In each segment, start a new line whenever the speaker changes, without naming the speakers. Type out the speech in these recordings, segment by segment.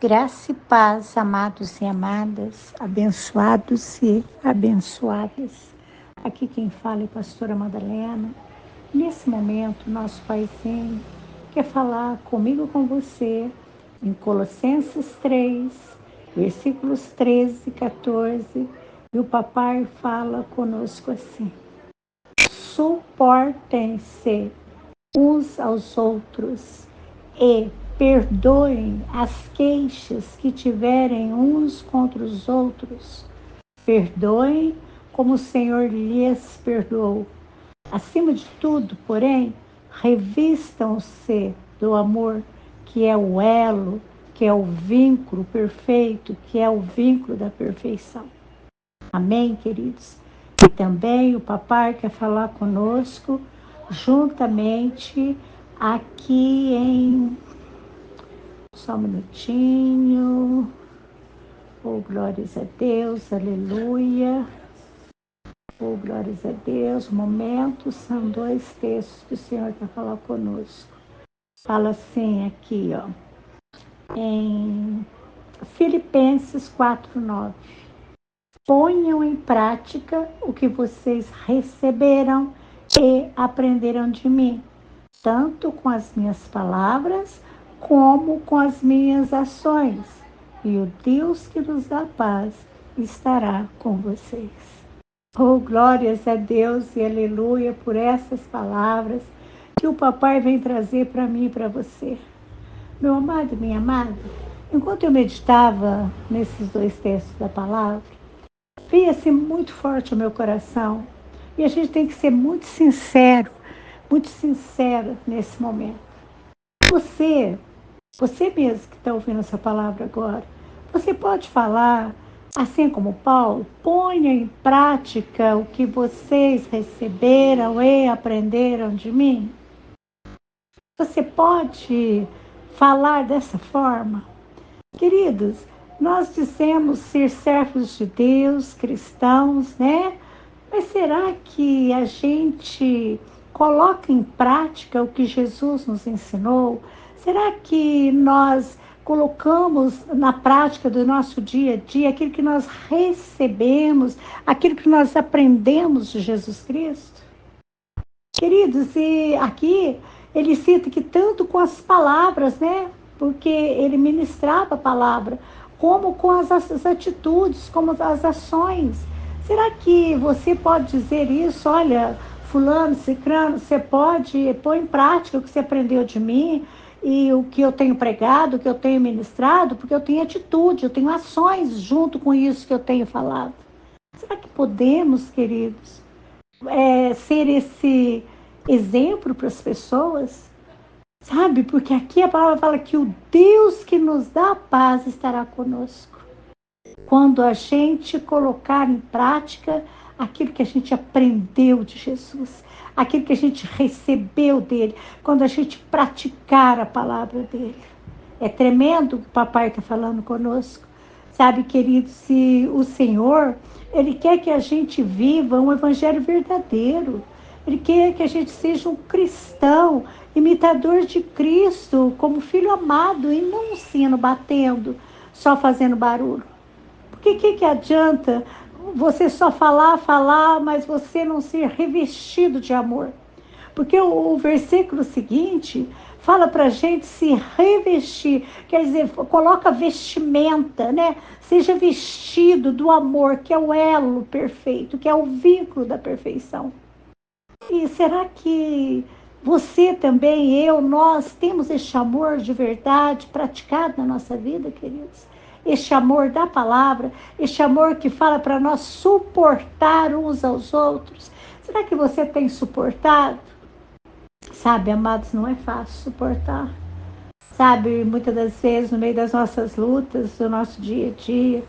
Graça e paz, amados e amadas, abençoados e abençoadas. Aqui quem fala é a pastora Madalena. Nesse momento, nosso Paizinho quer falar comigo, com você, em Colossenses 3, versículos 13 e 14. E o papai fala conosco assim: suportem-se uns aos outros e perdoem as queixas que tiverem uns contra os outros. Perdoem como o Senhor lhes perdoou. Acima de tudo, porém, revistam-se do amor, que é o elo, que é o vínculo perfeito, que é o vínculo da perfeição. Amém, queridos? E também o papai quer falar conosco juntamente aqui em... Só um minutinho. Oh, glórias a Deus, aleluia. Oh, glórias a Deus. Momento, são 2 textos que o Senhor quer falar conosco. Fala assim aqui, ó, em Filipenses 4:9. Ponham em prática o que vocês receberam e aprenderam de mim, tanto com as minhas palavras como com as minhas ações. E o Deus que nos dá paz estará com vocês. Oh, glórias a Deus e aleluia por essas palavras que o papai vem trazer para mim e para você. Meu amado e minha amada, enquanto eu meditava nesses 2 textos da palavra, veio-se muito forte ao meu coração. E a gente tem que ser muito sincero, muito sincera nesse momento. Você mesmo que está ouvindo essa palavra agora, você pode falar, assim como Paulo, ponha em prática o que vocês receberam e aprenderam de mim? Você pode falar dessa forma? Queridos, nós dizemos ser servos de Deus, cristãos, né? Mas será que a gente coloca em prática o que Jesus nos ensinou? Será que nós colocamos na prática do nosso dia a dia aquilo que nós recebemos, aquilo que nós aprendemos de Jesus Cristo? Queridos, e aqui ele cita que tanto com as palavras, né? Porque ele ministrava a palavra, como com as atitudes, como as ações. Será que você pode dizer isso? Olha, fulano, cicrano, você pode pôr em prática o que você aprendeu de mim e o que eu tenho pregado, o que eu tenho ministrado, porque eu tenho atitude, eu tenho ações junto com isso que eu tenho falado. Será que podemos, queridos, ser esse exemplo para as pessoas? Sabe? Porque aqui a palavra fala que o Deus que nos dá paz estará conosco. Quando a gente colocar em prática aquilo que a gente aprendeu de Jesus, aquilo que a gente recebeu dele, quando a gente praticar a palavra dele. É tremendo o que o papai está falando conosco. Sabe, querido, se o Senhor, ele quer que a gente viva um evangelho verdadeiro. Ele quer que a gente seja um cristão, imitador de Cristo, como filho amado, e não um sino batendo, só fazendo barulho. Porque que adianta você só falar, mas você não ser revestido de amor? Porque o versículo seguinte fala para a gente se revestir, quer dizer, coloca vestimenta, né? Seja vestido do amor, que é o elo perfeito, que é o vínculo da perfeição. E será que você também, nós temos este amor de verdade praticado na nossa vida, queridos? Este amor da palavra, este amor que fala para nós suportar uns aos outros. Será que você tem suportado? Sabe, amados, não é fácil suportar. Sabe, muitas das vezes, no meio das nossas lutas, do nosso dia a dia,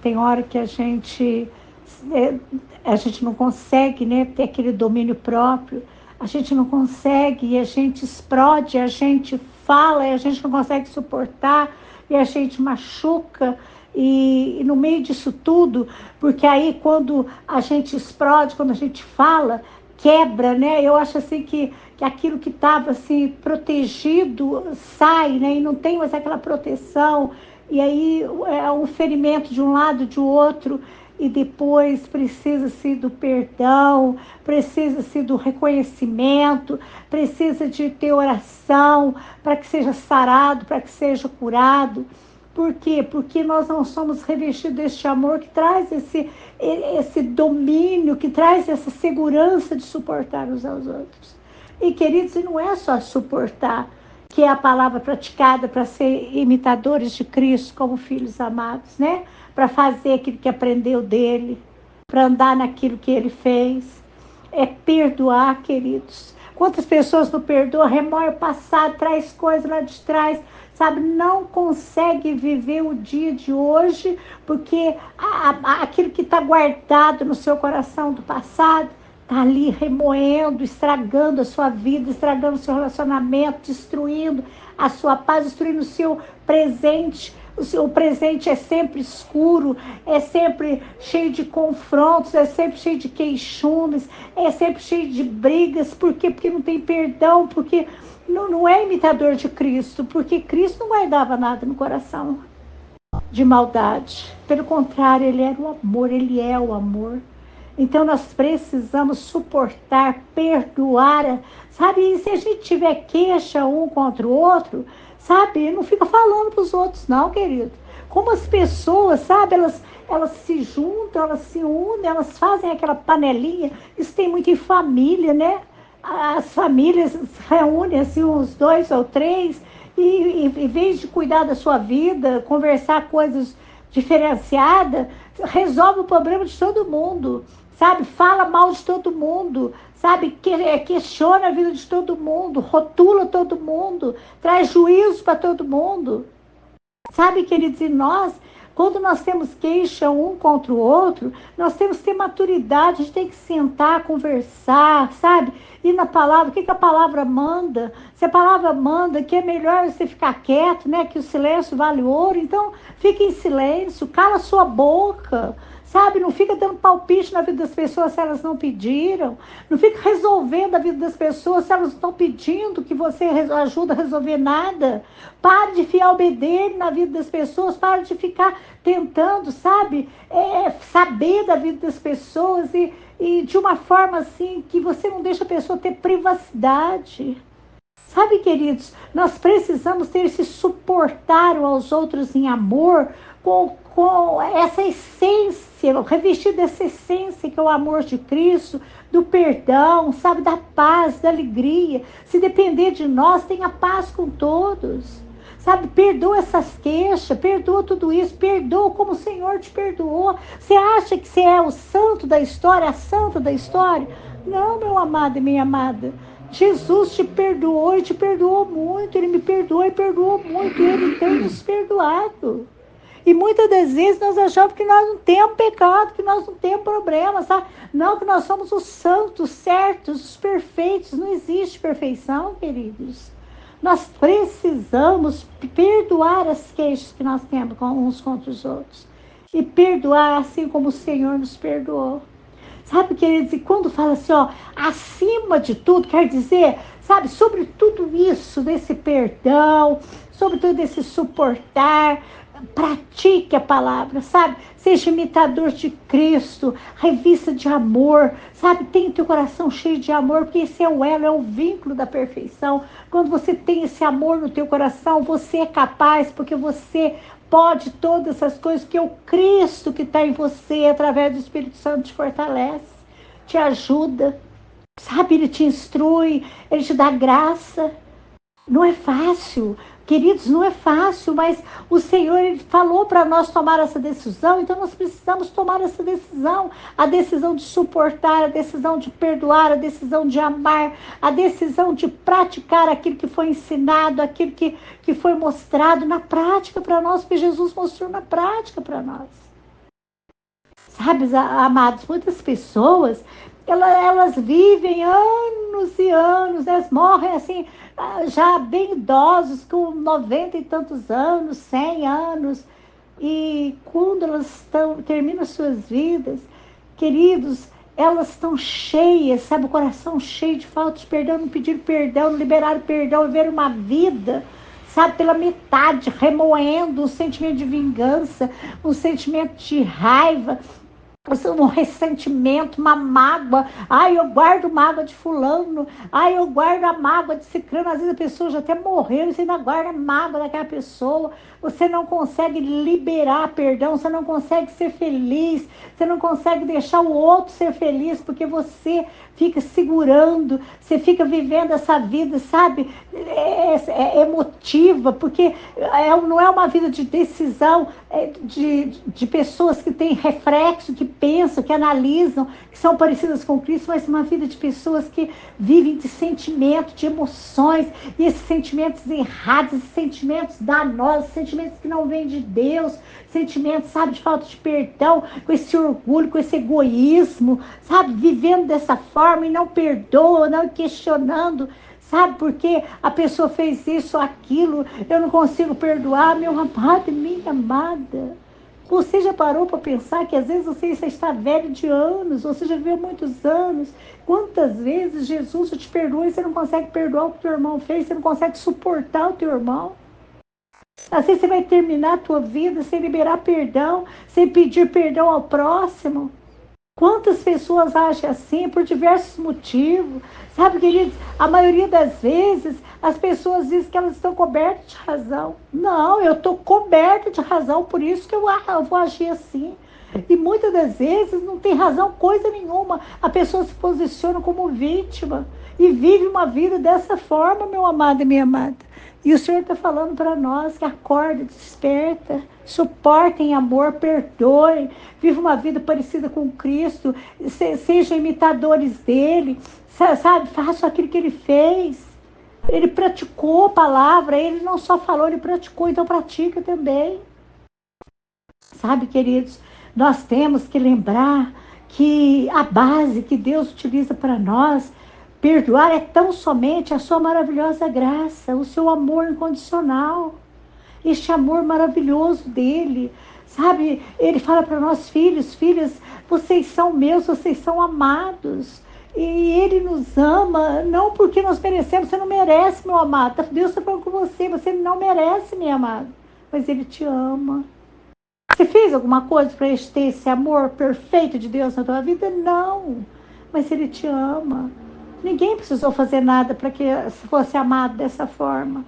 tem hora que a gente não consegue, né, ter aquele domínio próprio, a gente não consegue, e a gente explode, a gente fala, e a gente não consegue suportar, e a gente machuca, e no meio disso tudo, porque aí quando a gente explode, quando a gente fala, quebra, né? Eu acho assim que aquilo que estava assim protegido sai, né? E não tem mais aquela proteção e aí é um ferimento de um lado, de outro, e depois precisa-se do perdão, precisa-se do reconhecimento, precisa de ter oração para que seja sarado, para que seja curado. Por quê? Porque nós não somos revestidos deste amor que traz esse domínio, que traz essa segurança de suportar uns aos outros. E, queridos, não é só suportar, que é a palavra praticada para ser imitadores de Cristo como filhos amados, né? Para fazer aquilo que aprendeu dele, para andar naquilo que ele fez. É perdoar, queridos. Quantas pessoas não perdoam, remoem o passado, traz coisas lá de trás, sabe? Não consegue viver o dia de hoje, porque aquilo que está guardado no seu coração do passado está ali remoendo, estragando a sua vida, estragando o seu relacionamento, destruindo a sua paz, destruindo o seu presente. O seu presente é sempre escuro, é sempre cheio de confrontos, é sempre cheio de queixumes, é sempre cheio de brigas. Por quê? Porque não tem perdão, porque não é imitador de Cristo, porque Cristo não guardava nada no coração de maldade. Pelo contrário, ele era o amor, ele é o amor. Então nós precisamos suportar, perdoar, sabe? E se a gente tiver queixa um contra o outro, sabe? Não fica falando para os outros não, querido. Como as pessoas, sabe? Elas se juntam, elas se unem, elas fazem aquela panelinha. Isso tem muito em família, né? As famílias se reúnem assim, uns 2 ou 3, e em vez de cuidar da sua vida, conversar coisas diferenciadas, resolve o problema de todo mundo, sabe? Fala mal de todo mundo, sabe? Questiona a vida de todo mundo, rotula todo mundo, traz juízo para todo mundo. Sabe, queridos, e nós, quando nós temos queixa um contra o outro, nós temos que ter maturidade, a gente tem que sentar, conversar, sabe? E na palavra, o que a palavra manda? Se a palavra manda que é melhor você ficar quieto, né? Que o silêncio vale ouro, então fique em silêncio, cala sua boca, sabe? Não fica dando palpite na vida das pessoas se elas não pediram. Não fica resolvendo a vida das pessoas se elas não estão pedindo que você ajuda a resolver nada. Pare de fiar o bedelho na vida das pessoas. Pare de ficar tentando, sabe? Saber da vida das pessoas e de uma forma assim que você não deixa a pessoa ter privacidade. Sabe, queridos, nós precisamos ter esse suportar uns aos outros em amor, com essa essência, revestido dessa essência que é o amor de Cristo, do perdão, sabe, da paz, da alegria. Se depender de nós, tenha paz com todos. Sabe, perdoa essas queixas, perdoa tudo isso, perdoa como o Senhor te perdoou. Você acha que você é o santo da história, a santa da história? Não, meu amado e minha amada. Jesus te perdoou e te perdoou muito. Ele me perdoou e perdoou muito. E Ele tem nos perdoado. E muitas das vezes nós achamos que nós não temos pecado, que nós não temos problema, sabe? Não, que nós somos os santos, certos, os perfeitos. Não existe perfeição, queridos. Nós precisamos perdoar as queixas que nós temos uns contra os outros. E perdoar assim como o Senhor nos perdoou. Sabe, queridos, e quando fala assim, ó, acima de tudo, quer dizer, sabe, sobre tudo isso, desse perdão, sobre tudo esse suportar, pratique a palavra, sabe? Seja imitador de Cristo, revista de amor, sabe? Tenha o teu coração cheio de amor, porque esse é o elo, é o vínculo da perfeição. Quando você tem esse amor no teu coração, você é capaz, porque você pode todas essas coisas, que é o Cristo que está em você, através do Espírito Santo, te fortalece, te ajuda, sabe? Ele te instrui, ele te dá graça. Não é fácil, queridos, não é fácil, mas o Senhor, Ele falou para nós tomar essa decisão, então nós precisamos tomar essa decisão, a decisão de suportar, a decisão de perdoar, a decisão de amar, a decisão de praticar aquilo que foi ensinado, aquilo que foi mostrado na prática para nós, porque Jesus mostrou na prática para nós. Sabe, amados, muitas pessoas, elas vivem anos e anos, elas morrem assim, já bem idosos, com 90 e tantos anos, 100 anos, e quando elas terminam suas vidas, queridos, elas estão cheias, sabe, o coração cheio de falta de perdão, não pediram perdão, não liberaram perdão, viveram uma vida, sabe, pela metade, remoendo um sentimento de vingança, um sentimento de raiva, um ressentimento, uma mágoa. Ai, eu guardo mágoa de fulano. Ai, eu guardo a mágoa de ciclano. Às vezes a pessoa já até morreu e você ainda guarda a mágoa daquela pessoa. Você não consegue liberar perdão, você não consegue ser feliz, você não consegue deixar o outro ser feliz, porque você fica segurando, você fica vivendo essa vida, sabe, emotiva, porque não é uma vida de decisão, de pessoas que têm reflexo, que pensam, que analisam, que são parecidas com Cristo, mas uma vida de pessoas que vivem de sentimento, de emoções, e esses sentimentos errados, esses sentimentos danosos, sentimentos que não vêm de Deus, sentimentos, sabe, de falta de perdão, com esse orgulho, com esse egoísmo, sabe, vivendo dessa forma e não perdoa, não questionando, sabe, porque a pessoa fez isso ou aquilo, eu não consigo perdoar, meu amado e minha amada. Você já parou para pensar que às vezes você está velho de anos, você já viveu muitos anos? Quantas vezes Jesus te perdoa e você não consegue perdoar o que teu irmão fez, você não consegue suportar o teu irmão? Às vezes você vai terminar a tua vida sem liberar perdão, sem pedir perdão ao próximo. Quantas pessoas agem assim por diversos motivos? Sabe, queridos, a maioria das vezes as pessoas dizem que elas estão cobertas de razão. Não, eu estou coberta de razão, por isso que eu vou agir assim. E muitas das vezes não tem razão coisa nenhuma. A pessoa se posiciona como vítima e vive uma vida dessa forma, meu amado e minha amada. E o Senhor está falando para nós que acorda, desperta, suportem amor, perdoem, viva uma vida parecida com Cristo, sejam imitadores dele, sabe, façam aquilo que ele fez. Ele praticou a palavra, ele não só falou, ele praticou, então pratica também. Sabe, queridos, nós temos que lembrar que a base que Deus utiliza para nós perdoar é tão somente a sua maravilhosa graça, o seu amor incondicional, este amor maravilhoso dele, sabe? Ele fala para nós, filhos, filhas, vocês são meus, vocês são amados. E ele nos ama, não porque nós merecemos, você não merece, meu amado. Deus está falando com você, você não merece, meu amado, mas ele te ama. Você fez alguma coisa para ter esse amor perfeito de Deus na tua vida? Não, mas ele te ama. Ninguém precisou fazer nada para que fosse amado dessa forma,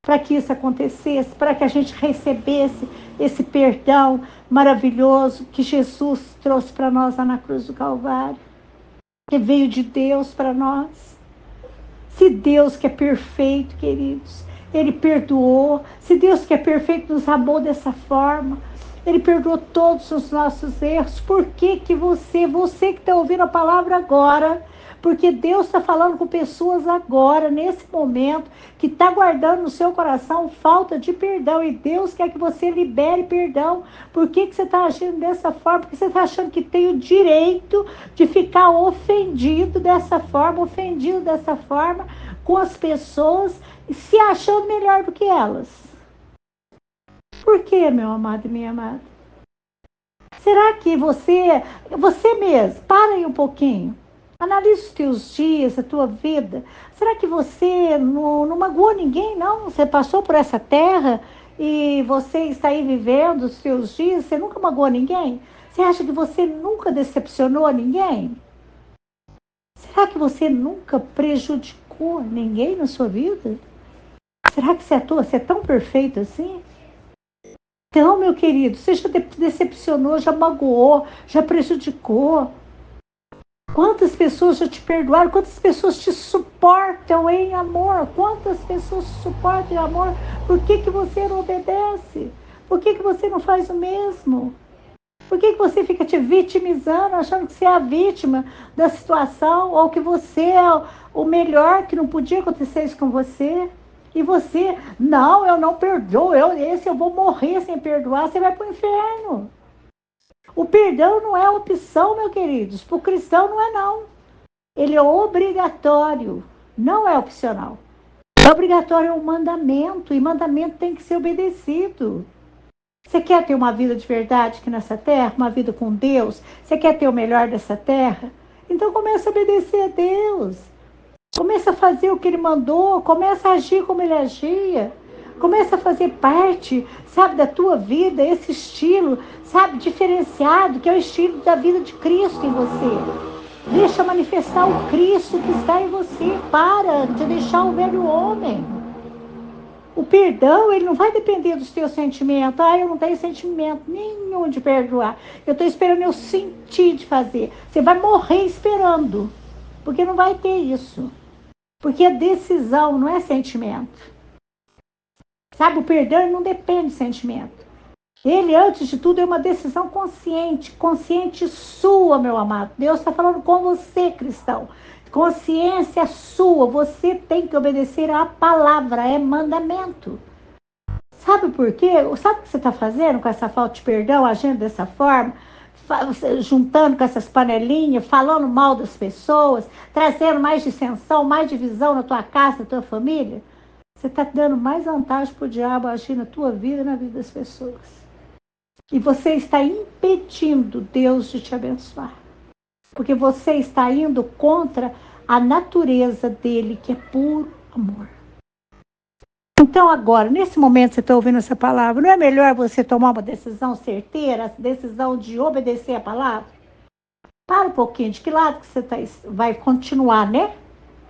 para que isso acontecesse, para que a gente recebesse esse perdão maravilhoso que Jesus trouxe para nós lá na cruz do Calvário, que veio de Deus para nós. Se Deus que é perfeito, queridos, ele perdoou. Se Deus que é perfeito nos amou dessa forma, ele perdoou todos os nossos erros. Por que que você que está ouvindo a palavra agora, porque Deus está falando com pessoas agora, nesse momento, que está guardando no seu coração falta de perdão, e Deus quer que você libere perdão. Por que que você está agindo dessa forma? Porque você está achando que tem o direito de ficar ofendido dessa forma, com as pessoas, se achando melhor do que elas. Por quê, meu amado e minha amada? Será que você mesmo, para aí um pouquinho, analise os teus dias, a tua vida. Será que você não magoou ninguém, não? Você passou por essa terra e você está aí vivendo os seus dias, você nunca magoou ninguém? Você acha que você nunca decepcionou ninguém? Será que você nunca prejudicou ninguém na sua vida? Será que você é tão perfeito assim? Então, meu querido, você já decepcionou, já magoou, já prejudicou. Quantas pessoas já te perdoaram? Quantas pessoas te suportam em amor? Quantas pessoas te suportam em amor? Por que que você não obedece? Por que que você não faz o mesmo? Por que que você fica te vitimizando, achando que você é a vítima da situação, ou que você é o melhor, que não podia acontecer isso com você? E você, não, eu não perdoo, eu vou morrer sem perdoar, você vai para o inferno. O perdão não é opção, meus queridos. Para o cristão não é, não. Ele é obrigatório, não é opcional. Obrigatório é um mandamento, e mandamento tem que ser obedecido. Você quer ter uma vida de verdade aqui nessa terra, uma vida com Deus? Você quer ter o melhor dessa terra? Então começa a obedecer a Deus. Começa a fazer o que ele mandou, começa a agir como ele agia. Começa a fazer parte, sabe, da tua vida, esse estilo, sabe, diferenciado, que é o estilo da vida de Cristo em você. Deixa manifestar o Cristo que está em você. Para de deixar o velho homem. O perdão, ele não vai depender dos teus sentimentos. Eu não tenho sentimento nenhum de perdoar. Eu estou esperando eu sentir de fazer. Você vai morrer esperando, porque não vai ter isso. Porque a decisão não é sentimento. Sabe, o perdão não depende de sentimento. Ele, antes de tudo, é uma decisão consciente. Consciente sua, meu amado. Deus está falando com você, cristão. Consciência sua. Você tem que obedecer à palavra. É mandamento. Sabe por quê? Sabe o que você está fazendo com essa falta de perdão, agindo dessa forma? Juntando com essas panelinhas, falando mal das pessoas, trazendo mais dissensão, mais divisão na tua casa, na tua família? Você está dando mais vantagem para o diabo agir na tua vida e na vida das pessoas. E você está impedindo Deus de te abençoar. Porque você está indo contra a natureza dele, que é puro amor. Então agora, nesse momento você está ouvindo essa palavra, não é melhor você tomar uma decisão certeira, a decisão de obedecer a palavra? Para um pouquinho, de que lado que você vai continuar, né?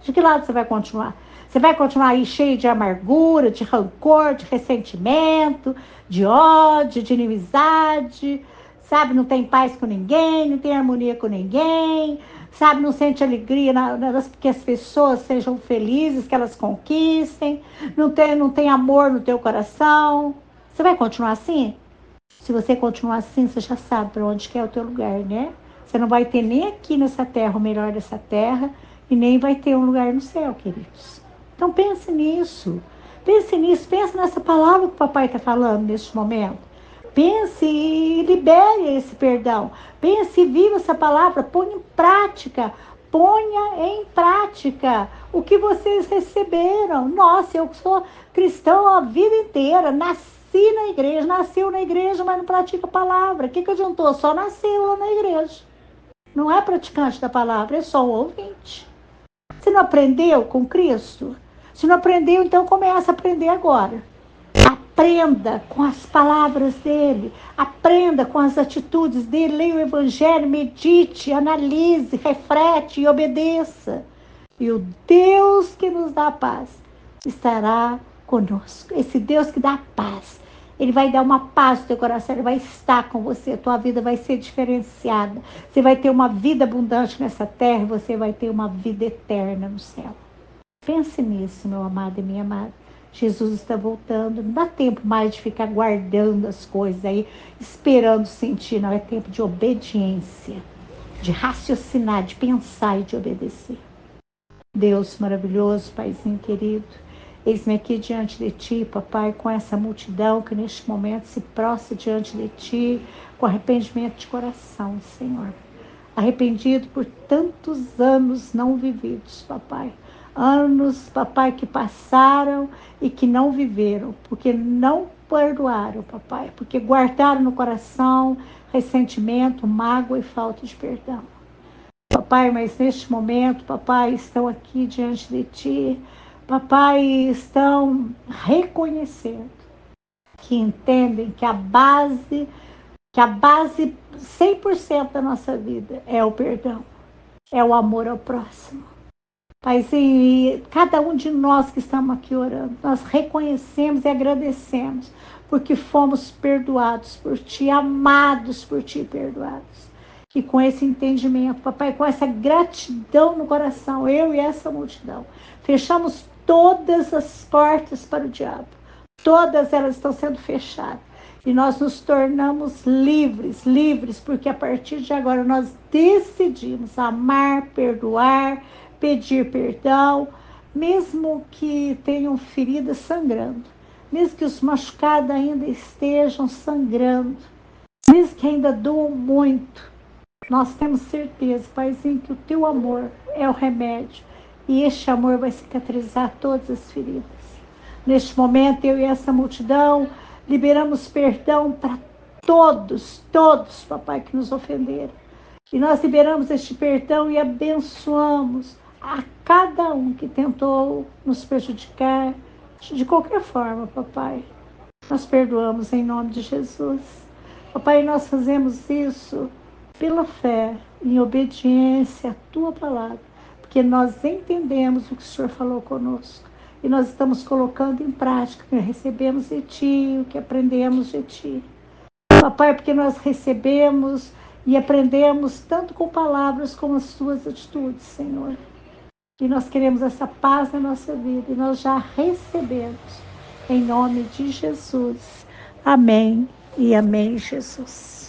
De que lado você vai continuar? Você vai continuar aí cheio de amargura, de rancor, de ressentimento, de ódio, de inimizade, sabe? Não tem paz com ninguém, não tem harmonia com ninguém, sabe? Não sente alegria que as pessoas sejam felizes, que elas conquistem, não tem amor no teu coração. Você vai continuar assim? Se você continuar assim, você já sabe para onde que é o teu lugar, né? Você não vai ter nem aqui nessa terra o melhor dessa terra e nem vai ter um lugar no céu, queridos. Então pense nisso. Pense nisso. Pense nessa palavra que o papai está falando neste momento. Pense e libere esse perdão. Pense e viva essa palavra. Ponha em prática. Ponha em prática o que vocês receberam. Nossa, eu sou cristão a vida inteira. Nasci na igreja, nasceu na igreja, mas não pratica a palavra. O que adiantou? Só nasceu lá na igreja. Não é praticante da palavra, é só um ouvinte. Você não aprendeu com Cristo? Se não aprendeu, então começa a aprender agora. Aprenda com as palavras dele. Aprenda com as atitudes dele. Leia o evangelho, medite, analise, reflete e obedeça. E o Deus que nos dá a paz estará conosco. Esse Deus que dá paz. Ele vai dar uma paz no teu coração, ele vai estar com você, a tua vida vai ser diferenciada. Você vai ter uma vida abundante nessa terra, você vai ter uma vida eterna no céu. Pense nisso, meu amado e minha amada. Jesus está voltando, não dá tempo mais de ficar guardando as coisas aí, esperando sentir, não, é tempo de obediência, de raciocinar, de pensar e de obedecer. Deus maravilhoso, Paizinho querido, eis-me aqui diante de Ti, papai, com essa multidão que neste momento se prostra diante de Ti, com arrependimento de coração, Senhor. Arrependido por tantos anos não vividos, papai. Anos, papai, que passaram e que não viveram, porque não perdoaram, papai, porque guardaram no coração ressentimento, mágoa e falta de perdão. Papai, mas neste momento, papai, estão aqui diante de Ti, papai, estão reconhecendo, que entendem que a base 100% da nossa vida é o perdão, é o amor ao próximo. Paizinho, e cada um de nós que estamos aqui orando, nós reconhecemos e agradecemos, porque fomos perdoados por Ti, amados por Ti, perdoados. E com esse entendimento, papai, com essa gratidão no coração, eu e essa multidão, fechamos todas as portas para o diabo. Todas elas estão sendo fechadas. E nós nos tornamos livres, livres, porque a partir de agora nós decidimos amar, perdoar, pedir perdão, mesmo que tenham feridas sangrando, mesmo que os machucados ainda estejam sangrando, mesmo que ainda doam muito. Nós temos certeza, Paizinho, que o Teu amor é o remédio. E este amor vai cicatrizar todas as feridas. Neste momento, eu e essa multidão liberamos perdão para todos, papai, que nos ofenderam. E nós liberamos este perdão e abençoamos a cada um que tentou nos prejudicar, De qualquer forma, papai, nós perdoamos em nome de Jesus. Papai, nós fazemos isso pela fé, em obediência à tua palavra, porque nós entendemos o que o Senhor falou conosco e nós estamos colocando em prática o que recebemos de ti, o que aprendemos de ti. Papai, porque nós recebemos e aprendemos tanto com palavras como as tuas atitudes, Senhor. E nós queremos essa paz na nossa vida e nós já recebemos. Em nome de Jesus. Amém e amém, Jesus.